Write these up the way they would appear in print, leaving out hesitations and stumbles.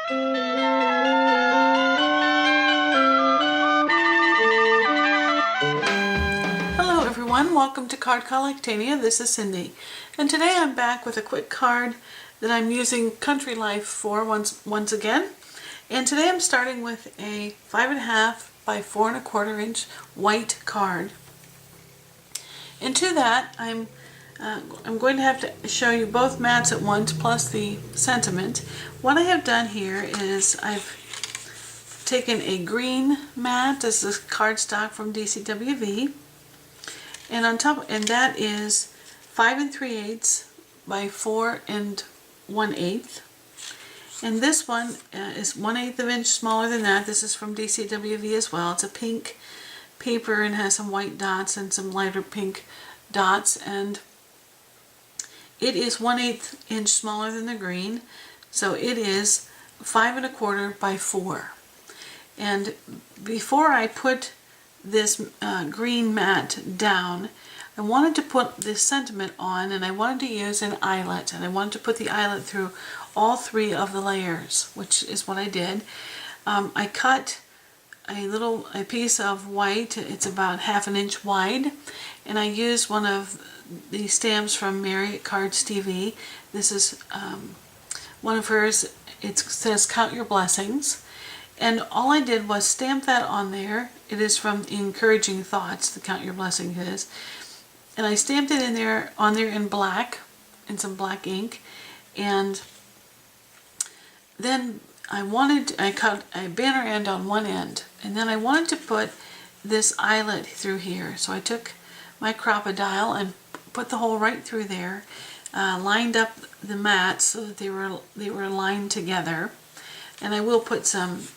Hello everyone, welcome to Card Collectanea. This is Cindy, and today I'm back with a quick card that I'm using Country Life for once again. And today I'm starting with a 5.5 by 4 1/4 inch white card. And to that I'm going to have to show you both mats at once plus the sentiment. What I have done here is I've taken a green mat. This is cardstock from DCWV. And on top, and that is 5 3/8 by 4 1/8. And this one is 1/8 of an inch smaller than that. This is from DCWV as well. It's a pink paper and has some white dots and some lighter pink dots. And it is 1/8 inch smaller than the green. So it is 5 1/4 by 4. And before I put this green mat down, I wanted to put this sentiment on, and I wanted to use an eyelet, and I wanted to put the eyelet through all 3 of the layers, which is what I did. I cut a piece of white. It's about 1/2 inch wide, and I used one of the stamps from Mary Cards TV. This is one of hers. It says "Count Your Blessings." And all I did was stamp that on there. It is from Encouraging Thoughts, the Count Your Blessings is. And I stamped it on there in black, in some black ink. And then I cut a banner end on one end. And then I wanted to put this eyelet through here. So I took my Crop-A-Dile and put the hole right through there, lined up the mats so that they were lined together. And I will put some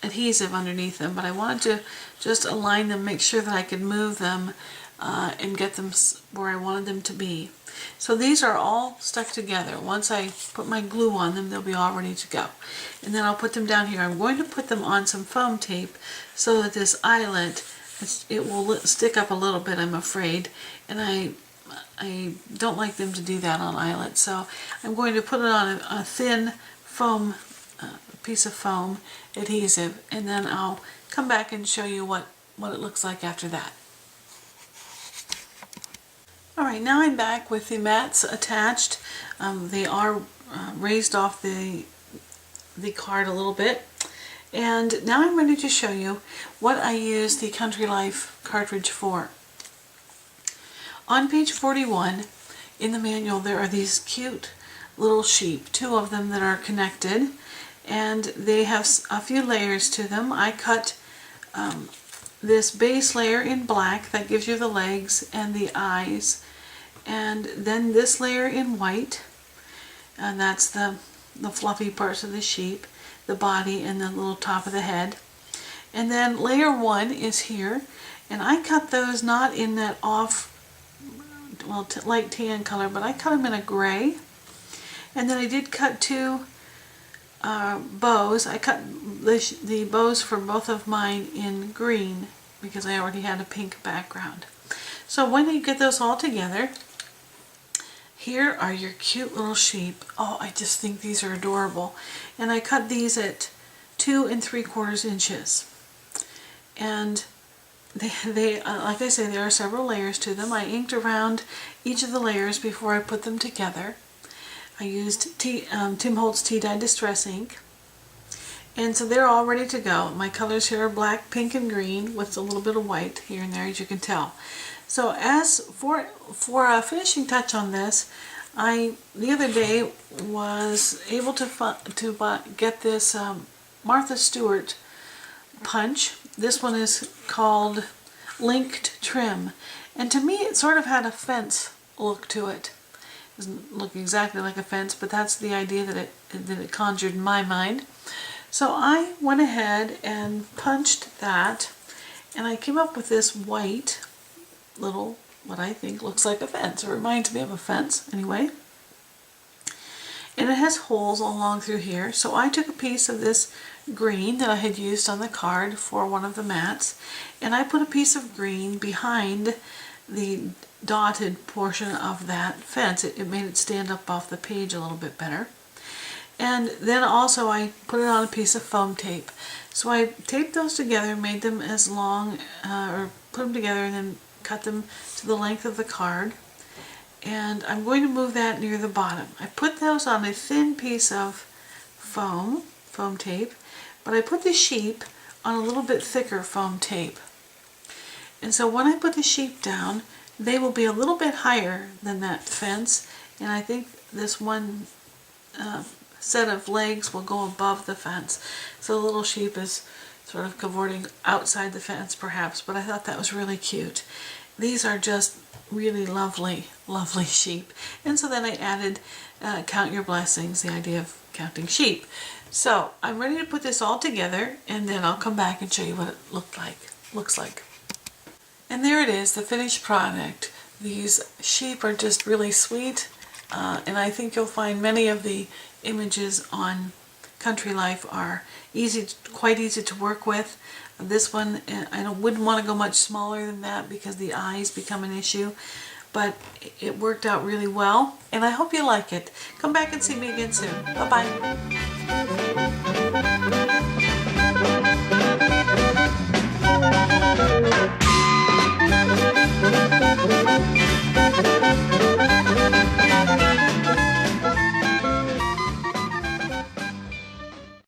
adhesive underneath them, but I wanted to just align them, make sure that I could move them and get them where I wanted them to be. So these are all stuck together. Once I put my glue on them, they'll be all ready to go. And then I'll put them down here. I'm going to put them on some foam tape so that this eyelet, it will stick up a little bit, I'm afraid, and I don't like them to do that on eyelets. So I'm going to put it on a thin foam piece of foam adhesive, and then I'll come back and show you what it looks like after that. Alright, now I'm back with the mats attached. They are raised off the card a little bit, and now I'm ready to show you what I use the Country Life cartridge for. On page 41 in the manual there are these cute little sheep, 2 of them that are connected, and they have a few layers to them. I cut this base layer in black that gives you the legs and the eyes, and then this layer in white, and that's the fluffy parts of the sheep, the body and the little top of the head. And then layer 1 is here, and I cut those not in that light tan color, but I cut them in a gray. And then I did cut 2 bows. I cut the bows for both of mine in green because I already had a pink background. So when you get those all together, here are your cute little sheep. Oh, I just think these are adorable. And I cut these at 2 3/4 inches. And they like I say, there are several layers to them. I inked around each of the layers before I put them together. I used Tim Holtz Tea Dye Distress ink, and so they're all ready to go. My colors here are black, pink, and green with a little bit of white here and there, as you can tell. So as for a finishing touch on this, I the other day was able to get this Martha Stewart punch. This one is called Linked Trim, and to me it sort of had a fence look to it. Doesn't look exactly like a fence, but that's the idea that it conjured in my mind. So I went ahead and punched that, and I came up with this white little, what I think looks like a fence, or reminds me of a fence anyway. And it has holes all along through here. So I took a piece of this green that I had used on the card for one of the mats, and I put a piece of green behind the dotted portion of that fence. It made it stand up off the page a little bit better. And then also I put it on a piece of foam tape. So I taped those together, made them as long, or put them together and then cut them to the length of the card. And I'm going to move that near the bottom. I put those on a thin piece of foam tape, but I put the sheep on a little bit thicker foam tape. And so when I put the sheep down, they will be a little bit higher than that fence, and I think this one set of legs will go above the fence. So the little sheep is sort of cavorting outside the fence perhaps, but I thought that was really cute. These are just really lovely, lovely sheep. And so then I added count your blessings, the idea of counting sheep. So I'm ready to put this all together, and then I'll come back and show you what it looks like. And there it is, the finished product. These sheep are just really sweet, and I think you'll find many of the images on Country Life are quite easy to work with. This one, I wouldn't want to go much smaller than that because the eyes become an issue, but it worked out really well, and I hope you like it. Come back and see me again soon. Bye-bye.